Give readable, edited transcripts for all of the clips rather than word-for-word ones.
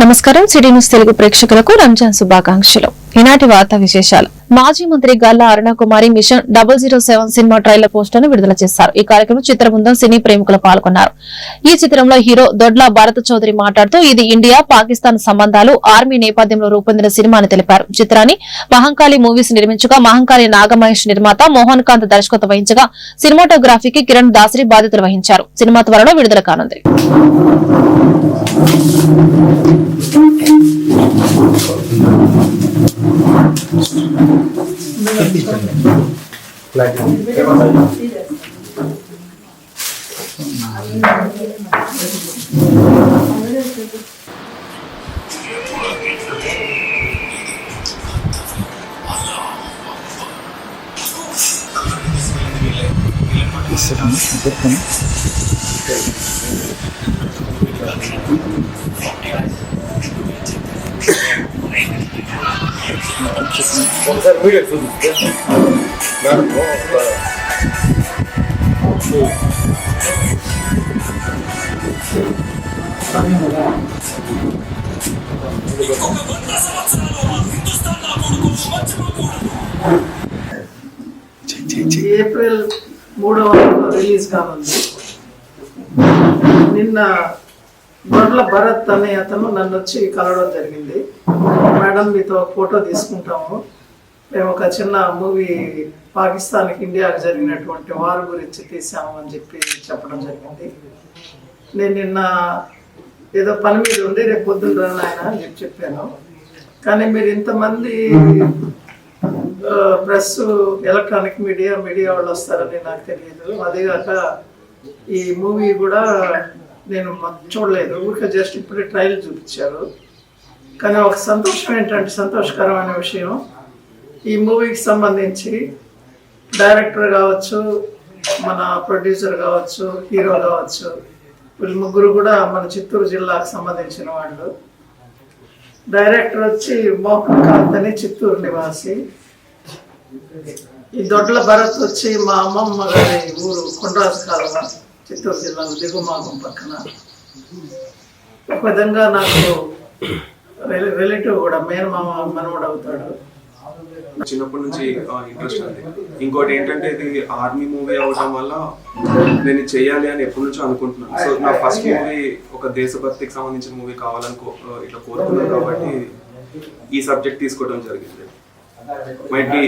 నమస్కారం city news Telugu ప్రేక్షకులకు రంజాన్ శుభాకాంక్షలు. ఈనాటి వార్తా విశేషాలు. మాజీ మంత్రి Galla Arunakumari mission 007 cinema trailer poster ను విడుదల చేశారు. ఈ కార్యక్రమం చిత్ర బృందం సినీ ప్రేమికులు పాల్గొన్నారు. ఈ చిత్రంలో హీరో దొడ్ల భారత చౌదరి మాట్లాడుతూ ఇది ఇండియా పాకిస్తాన్ సంబంధాలు ఆర్మీ నేపథ్యంలో రూపొందిన సినిమా అని తెలిపారు. చిత్రాన్ని మహంకాళి మూవీస్ నిర్మించగా మహంకాళి నాగమహేష్ నిర్మాత మోహన్ కాంత్ దర్శకత్వం వహించగా సినిమాటోగ్రఫీకి కిరణ్ దాసరి బాధ్యతలు వహించారు. సినిమా త్వరలో విడుదల కానుంది. ఏప్రిల్ 3వ రిలీజ్ కానుంది. నిన్న దొడ్ల భరత్ అనే అతను నన్ను వచ్చి కలవడం జరిగింది. మేడం మీతో ఫోటో తీసుకుంటాము, మేము ఒక చిన్న మూవీ పాకిస్తాన్కి ఇండియాకి జరిగినటువంటి వార్ గురించి తీసాము అని చెప్పడం జరిగింది. నేను నిన్న ఏదో పని మీద ఉండి రేపు పొద్దున్న రాను ఆయన అని చెప్పాను. కానీ మీరు ఇంతమంది ప్రెస్ ఎలక్ట్రానిక్ మీడియా వాళ్ళు వస్తారని నాకు తెలియదు. అదేగాక ఈ మూవీ కూడా నేను చూడలేదు, ఊరికే జస్ట్ ఇప్పుడే ట్రయల్ చూపించారు. కానీ ఒక సంతోషకరమైన విషయం, ఈ మూవీకి సంబంధించి డైరెక్టర్ కావచ్చు, మన ప్రొడ్యూసర్ కావచ్చు, హీరో కావచ్చు, వీళ్ళు ముగ్గురు కూడా మన చిత్తూరు జిల్లాకు సంబంధించిన వాళ్ళు. డైరెక్టర్ వచ్చి మోహన్ కాంత్ అని చిత్తూరు నివాసి. ఈ దొడ్ల భరత్ వచ్చి మా అమ్మమ్మ గారి ఊరు కొండరాజు కాలువ, చిత్తూరు జిల్లాలో దిగుమాగం పక్కన. ఒక విధంగా నాకు రిలేటివ్ కూడా, మేనమామ మనవడు అవుతాడు. చిన్నప్పటి నుంచి ఇంట్రెస్ట్ ఉంది. ఇంకోటి ఏంటంటే ఇది ఆర్మీ మూవీ అవడం వల్ల నేను చేయాలి అని ఎప్పటి నుంచో అనుకుంటున్నాను. సో నా ఫస్ట్ మూవీ ఒక దేశభక్తికి సంబంధించిన మూవీ కావాలని ఇట్లా కోరుకున్నాను కాబట్టి ఈ సబ్జెక్ట్ తీసుకోవడం జరిగింది. మైట్ బి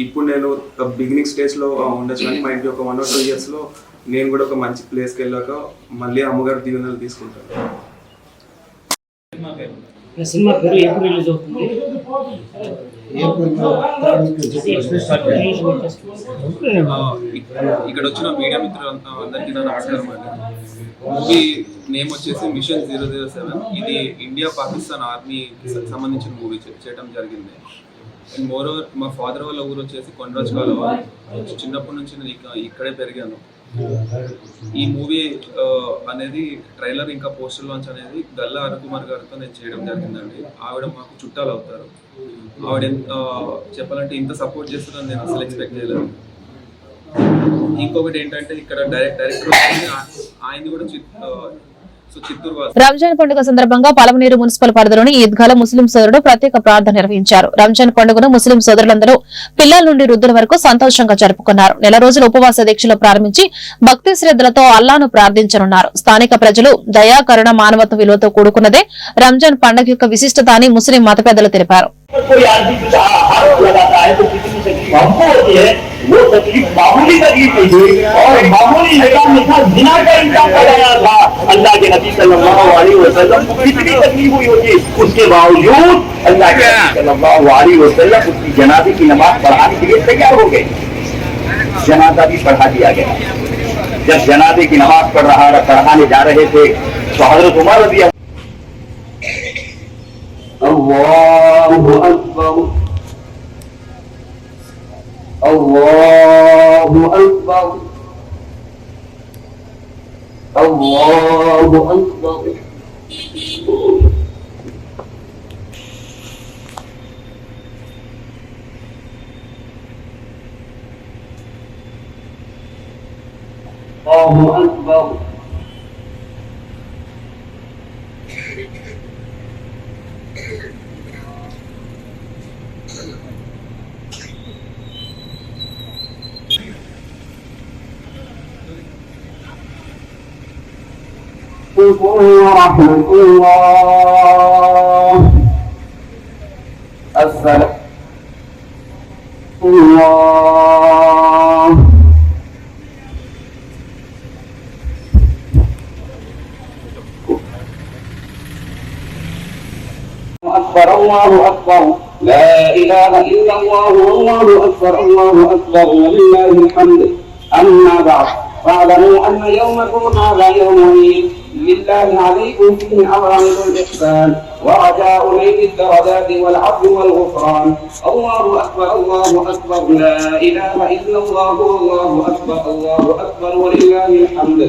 ఇప్పుడు నేను బిగినింగ్ స్టేజ్ లో ఉండొచ్చు, కానీ మైట్ బి ఒక 1 or 2 years లో నేను కూడా ఒక మంచి ప్లేస్కి వెళ్ళాక మళ్ళీ అమ్మగారి దీవెనలు తీసుకుంటాను. సినిమా పేరు ఎప్పుడు రిలీజ్ అవుతుంది? ఇక్కడ వచ్చిన మీడియా మిత్రులు అందరికీ నా నమస్కారం అండి. మూవీ నేమ్ వచ్చేసి మిషన్ 007. ఇది ఇండియా పాకిస్తాన్ ఆర్మీ సంబంధించిన మూవీ చేయడం జరిగింది. అండ్ మోరోవర్ మా ఫాదర్ వాళ్ళ ఊరు వచ్చేసి కొండరాజు కాలువ. చిన్నప్పటి నుంచి నేను ఇక్కడే పెరిగాను. ఈ మూవీ అనేది ట్రైలర్ ఇంకా పోస్టర్ లాంచ్ అనేది గల్లా అరుణకుమార్ గారితో నేను చేయడం జరిగిందండి. ఆవిడ మాకు చుట్టాలు అవుతారు. ఆవిడ చెప్పాలంటే ఇంత సపోర్ట్ చేస్తుందని నేను అసలు ఎక్స్పెక్ట్ చేయలేదు. ఇంకొకటి ఏంటంటే ఇక్కడ డైరెక్టర్ ఆయన కూడా రంజాన్ పండుగ సందర్భంగా పలమనేరు మున్సిపల్ పరిధిలోని ఈద్గాలో ముస్లిం సోదరుడు ప్రత్యేక ప్రార్థన నిర్వహించారు. రంజాన్ పండుగను ముస్లిం సోదరులందరూ పిల్లల నుండి వృద్ధుల వరకు సంతోషంగా జరుపుకున్నారు. నెల రోజుల ఉపవాస దీక్షలు ప్రారంభించి భక్తి శ్రద్ధలతో అల్లాను ప్రార్థించనున్నారు. స్థానిక ప్రజలు దయా, కరుణ, మానవత్వ విలువతో కూడుకున్నదే రంజాన్ పండుగ యొక్క విశిష్టత అని ముస్లిం మత పెద్దలు తెలిపారు. वो तकलीफ मामूली तकलीफ नहीं हुई और मामूली निकाह बिना का इंसान कराया था। अल्लाह के नबी सल्लल्लाहु अलैहि वसल्लम को कितनी तकलीफ हुई होगी, उसके बावजूद अल्लाह के नबी सल्लल्लाहु अलैहि वसल्लम उसकी जनाजे की नमाज पढ़ाने के लिए तैयार हो गए। जनाजा भी पढ़ा दिया गया। जब जनाजे की नमाज पढ़ाने जा रहे थे तो हजरत उमर रज़ी अल्लाहु Akbar Allahu Akbar Allahu Akbar Allahu Akbar ورحمة الله السلام الله أكبر الله أكبر لا إله إلا الله والله أكبر الله أكبر ولله الحمد أما بعد فاعلموا أن يومكم هذا يوم عيد لله عليكم فيه أوامر الإحسان ورجاء نيل الدرجات والعفو والغفران الله أكبر لا إله إلا الله والله أكبر ولله الحمد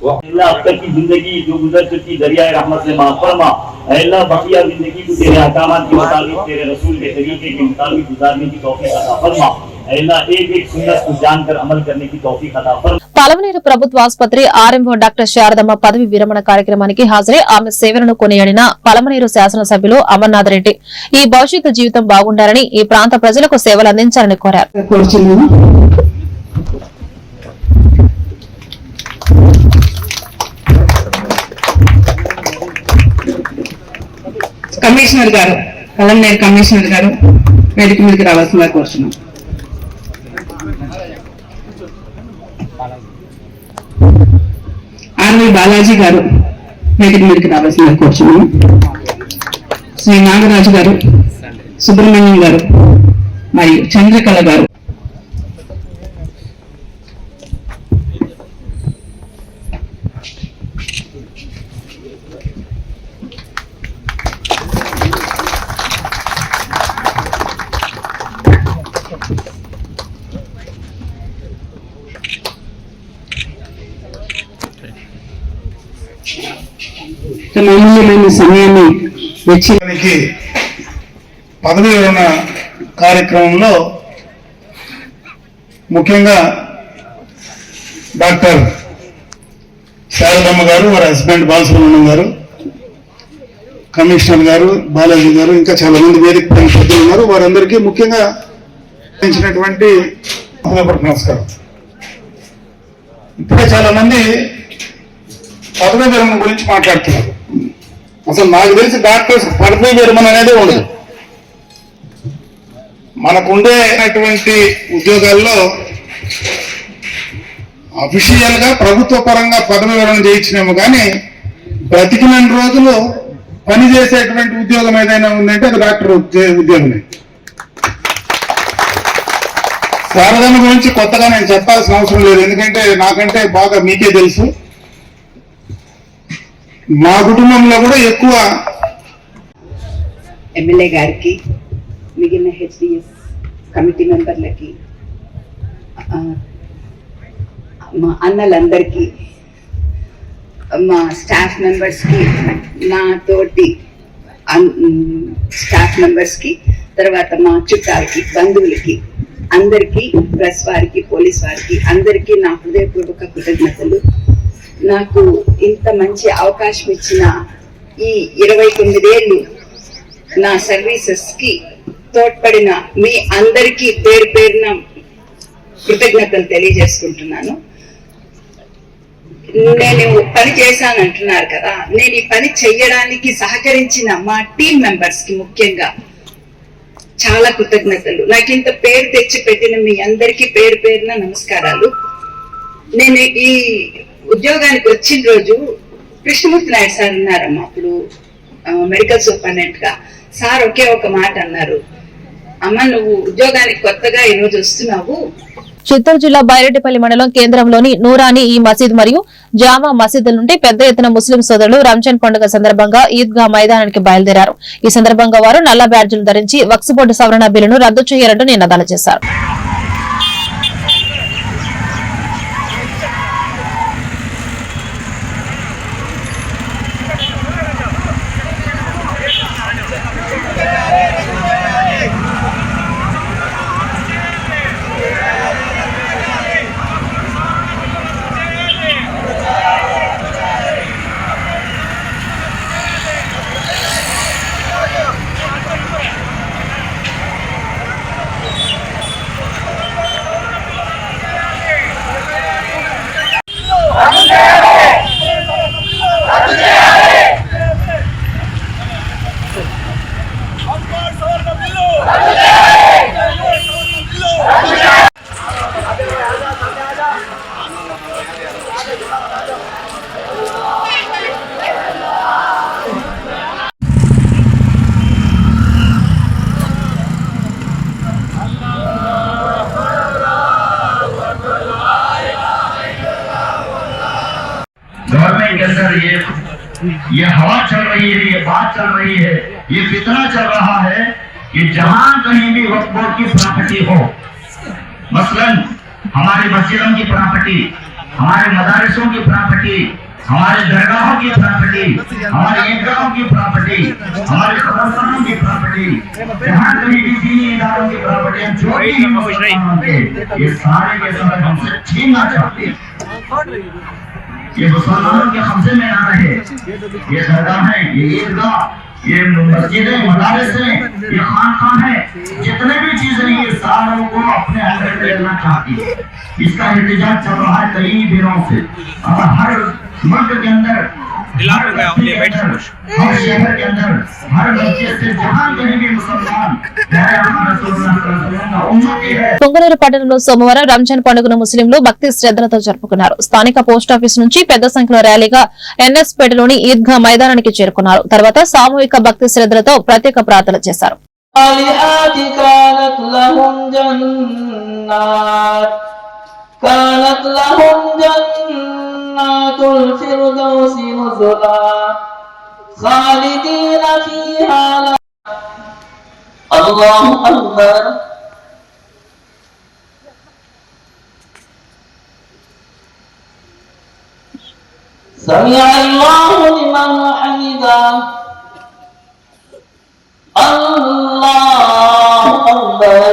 अल्लाह अब तक की जिंदगी जो गुजर चुकी दरिया रहमत से माफ फरमा। अल्लाह बकिया जिंदगी को तेरे अहकामात के मुताबिक तेरे रसूल के तरीके के मुताबिक गुजारने की तौफीक अता फरमा। अल्लाह एक एक सुन्नत को जानकर अमल करने की तौफीक अता फरमा। పలమనేరు ప్రభుత్వ ఆసుపత్రి ఆర్ఎంఓ డాక్టర్ శారదమ్మ పదవి విరమణ కార్యక్రమానికి హాజరై ఆమె సేవలను కొనియాడిన పలమనేరు శాసనసభ్యులు అమర్నాథ్ రెడ్డి ఈ భవిష్యత్తు జీవితం బాగుండాలని ఈ ప్రాంత ప్రజలకు సేవలు అందించాలని కోరారు. కమిషనర్ గారు, పలమనేరు కమిషనర్ గారు వేదిక మీదకి రావాల్సిందిగా కోరుతున్నాం. ఆర్వి బాలాజీ గారు వేదిక మీదకి రావాల్సిందిగా కోరుతున్నాం. శ్రీ నాగరాజు గారు, సుబ్రహ్మణ్యం గారు మరియు చంద్రకళ గారు. అమూల్యమైన సమయాన్ని వెచ్చించడానికి పదవి విరమణ కార్యక్రమంలో ముఖ్యంగా డాక్టర్ శారదమ్మ గారు, వారి హస్బెండ్ బాలసుబ్రహ్మణ్యం గారు, కమిషనర్ గారు, బాలాజీ గారు, ఇంకా చాలా మంది వేదిక సభ్యులు ఉన్నారు. వారందరికీ ముఖ్యంగా నమస్కారం. ఇప్పుడే చాలా మంది పదవి విరమణ గురించి మాట్లాడుతున్నారు. అసలు నాకు తెలిసి డాక్టర్స్ పదవి విరమణ అనేది ఉండదు. మనకుండేటువంటి ఉద్యోగాల్లో అఫీషియల్ గా ప్రభుత్వ పరంగా పదవి విరమణ చేయించినేమో కానీ బ్రతికిన రోజులు పనిచేసేటువంటి ఉద్యోగం ఏదైనా ఉందంటే అది డాక్టర్ ఉద్యోగమే. శారదమ్మ గురించి కొత్తగా నేను చెప్పాల్సిన అవసరం లేదు, ఎందుకంటే నాకంటే బాగా మీకే తెలుసు. మా కుటుంబంలో కూడా ఎక్కువ ఎమ్మెల్యే గారికి, మిగిలిన హెచ్డిఎస్ కమిటీ మెంబర్లకి, మా అన్నలందరికీ, మా స్టాఫ్ మెంబర్స్కి, నా తోటి స్టాఫ్ మెంబర్స్కి, తర్వాత మా చుట్టాలకి, బంధువులకి, అందరికీ, ప్రెస్ వారికి, పోలీస్ వారికి అందరికీ నా హృదయపూర్వక కృతజ్ఞతలు. నాకు ఇంత మంచి అవకాశం ఇచ్చిన ఈ 29 ఏళ్ళు నా సర్వీసెస్ కి తోడ్పడిన మీ అందరికీ పేరు పేరున కృతజ్ఞతలు తెలియజేసుకుంటున్నాను. నేను పని చేశానంటున్నారు కదా, నేను ఈ పని చెయ్యడానికి సహకరించిన మా టీం మెంబర్స్ కి ముఖ్యంగా చాలా కృతజ్ఞతలు. నాకు ఇంత పేరు తెచ్చి పెట్టిన మీ అందరికీ పేరు పేరున నమస్కారాలు. నేను ఈ ఉద్యోగానికి వచ్చిన రోజు కృష్ణమూర్తి నాయుడు సార్ ఉన్నారమ్మా, అప్పుడు మెడికల్ సూపరింటెండెంట్ గా. సార్ ఒకే ఒక మాట అన్నారు, అమ్మ నువ్వు ఉద్యోగానికి కొత్తగా ఈ రోజు వస్తున్నావు. చిత్తూరు జిల్లా బైరెడ్డిపల్లి మండలం కేంద్రంలోని నూరాని ఈ మసీద్ మరియు జామా మసీదుల నుండి పెద్ద ఎత్తున ముస్లిం సోదరులు రంజాన్ పండుగ సందర్భంగా ఈద్గా మైదానానికి బయలుదేరారు. ఈ సందర్భంగా వారు నల్ల బ్యాడ్జీలు ధరించి వక్ఫ్ బోర్డు సవరణ బిల్లును రద్దు చేయాలంటూ నినాదాలు చేశారు. गवर्नमेंट के अंदर ये हवा चल रही है, ये बात चल रही है, ये फितना चल रहा है कि जहां कहीं भी वक्फ बोर्ड की प्रॉपर्टी हो, मसलन हमारे मस्जिदों की प्रॉपर्टी, हमारे मदारिसों की प्रॉपर्टी, हमारे दरगाहों की प्रॉपर्टी, हमारे ईदगाहों की प्रॉपर्टी, हमारे कब्रिस्तानों की प्रॉपर्टी, जहां कहीं भी दीनी इदारों की प्रॉपर्टी जो भी मुसलमानों के, ये सारे के सारे हमसे छीनना चाहते हैं। ये मुसलमानों के कब्जे में आ रहे, ये दरगाहें, ये ईदगाह, ये मस्जिदें, मदारिस हैं, ये खानकाह है, जितने भी चीजें ये सारों को अपने अंदर लेना चाहती है। इसका एहतजाज चल रहा है कई दिनों से। और हर मुल्क के अंदर, हर शहर के अंदर, हर मस्जिद से जहां कहीं भी मुसलमान పొంగనూరు పట్టణంలో సోమవారం రంజాన్ పండుగను ముస్లింలు భక్తి శ్రద్ధలతో జరుపుకున్నారు. స్థానిక పోస్టాఫీస్ నుంచి పెద్ద సంఖ్యలో ర్యాలీగా ఎన్ఎస్ పేటలోని ఈద్గా మైదానానికి చేరుకున్నారు. తర్వాత సామూహిక భక్తి శ్రద్ధలతో ప్రత్యేక ప్రార్థన చేశారు. الله أكبر سمع الله لمن حمده الله أكبر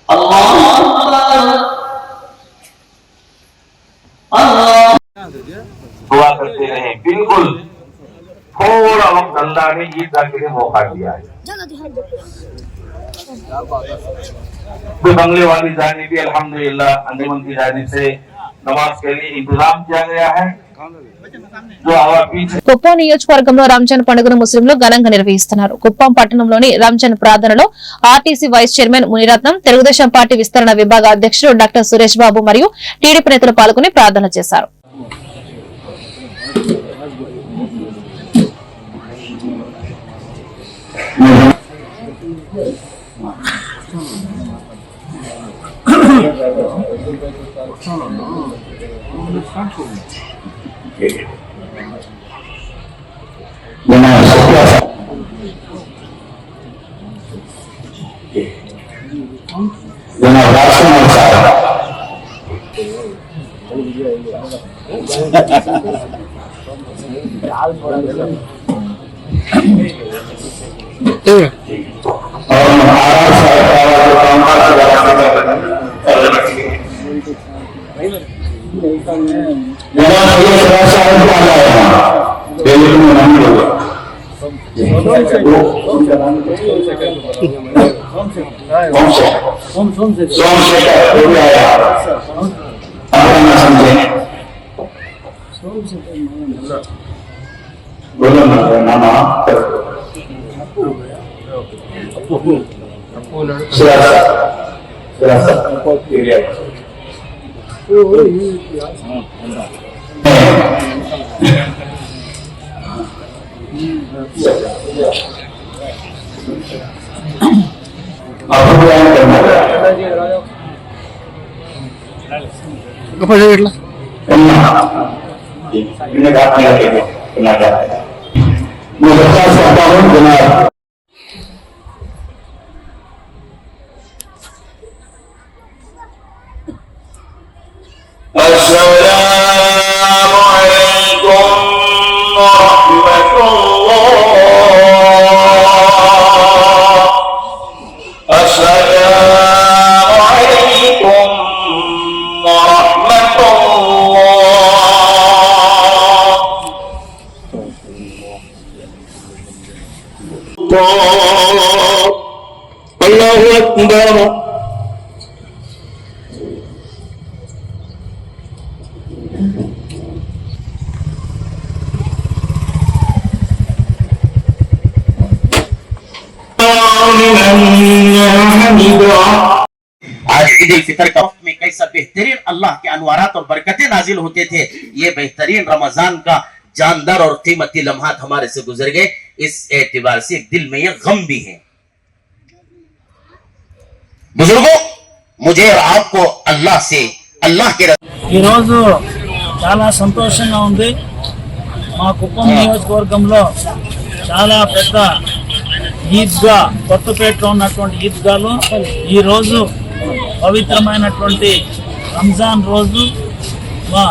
الله أكبر الله दुआ करते रहे। बिल्कुल थोड़ा वक्त अल्लाह ने ईदगाह के लिए मौका दिया है। तो बंगले वाली जानिब भी अल्हम्दुलिल्लाह अंजुमन की जानिब से नमाज के लिए इंतजाम किया गया है। जो हमारे पीछे కుప్పం నియోజకవర్గంలో రంజాన్ పండుగను ముస్లింలు ఘనంగా నిర్వహిస్తున్నారు. కుప్పం పట్టణంలోని రంజాన్ ప్రార్థనలో RTC vice chairman Muniratnam, Telugu Desam party విస్తరణ విభాగ అధ్యక్షుడు డాక్టర్ సురేష్ బాబు మరియు టీడీపీ నేతలు పాల్గొని ప్రార్థన చేశారు. अल्लाहु अकबर ईद उल फितर का वक्त में कैसा बेहतरीन अल्लाह के अनवारात और बरकतें नाजिल होते थे, ये बेहतरीन रमजान का जानदार और कीमती लम्हात हमारे से गुजर गए। इस एतबार से दिल में ये गम भी है। बुजुर्गों, मुझे और आपको अल्लाह से अल्लाह के ఈ రోజు చాలా సంతోషంగా ఉంది. మా కుప్పం నియోజకవర్గంలో చాలా పెద్ద ఈద్గా, కొత్తపేటలో ఉన్నటువంటి ఈద్గాలో ఈ రోజు పవిత్రమైనటువంటి రంజాన్ రోజు మా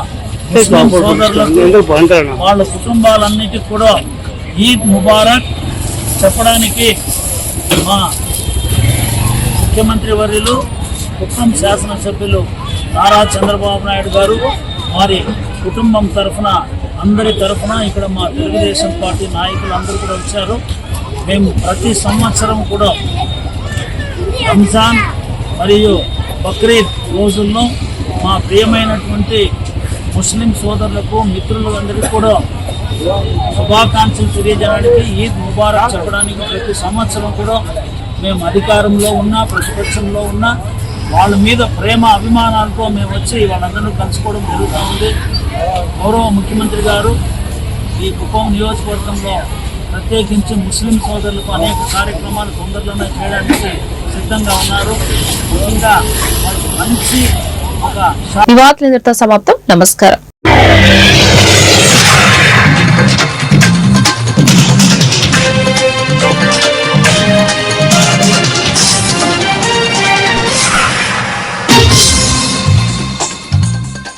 ముస్లిం సోదరులకు వాళ్ళ కుటుంబాలన్నిటికీ కూడా ఈద్ ముబారక్ చెప్పడానికి మా ముఖ్యమంత్రి వర్యులు, కుప్పం శాసనసభ్యులు నారా చంద్రబాబు నాయుడు గారు వారి కుటుంబం తరఫున, అందరి తరఫున ఇక్కడ మా తెలుగుదేశం పార్టీ నాయకులు అందరూ కూడా వచ్చారు. మేము ప్రతి సంవత్సరం కూడా రంజాన్ మరియు బక్రీద్ రోజుల్లో మా ప్రియమైనటువంటి ముస్లిం సోదరులకు, మిత్రులందరికీ కూడా శుభాకాంక్షలు తెలియజేయడానికి, ఈద్ ముబారక్ చెప్పడానికి ప్రతి సంవత్సరం కూడా మేము అధికారంలో ఉన్నా, ప్రతిపక్షంలో ఉన్నా వాళ్ళ మీద ప్రేమ అభిమానాలతో మేము వచ్చి వాళ్ళందరినీ కలుసుకోవడం జరుగుతూ ఉంది. గౌరవ ముఖ్యమంత్రి గారు ఈ కుప్పం నియోజకవర్గంలో ప్రత్యేకించి ముస్లిం సోదరులకు అనేక కార్యక్రమాలు తొందరలోనే చేయడానికి సిద్ధంగా ఉన్నారు. ముఖ్యంగా వాళ్ళకి మంచి ఒక ఈ వార్తలు ఇంతటితో సమాప్తం. నమస్కారం.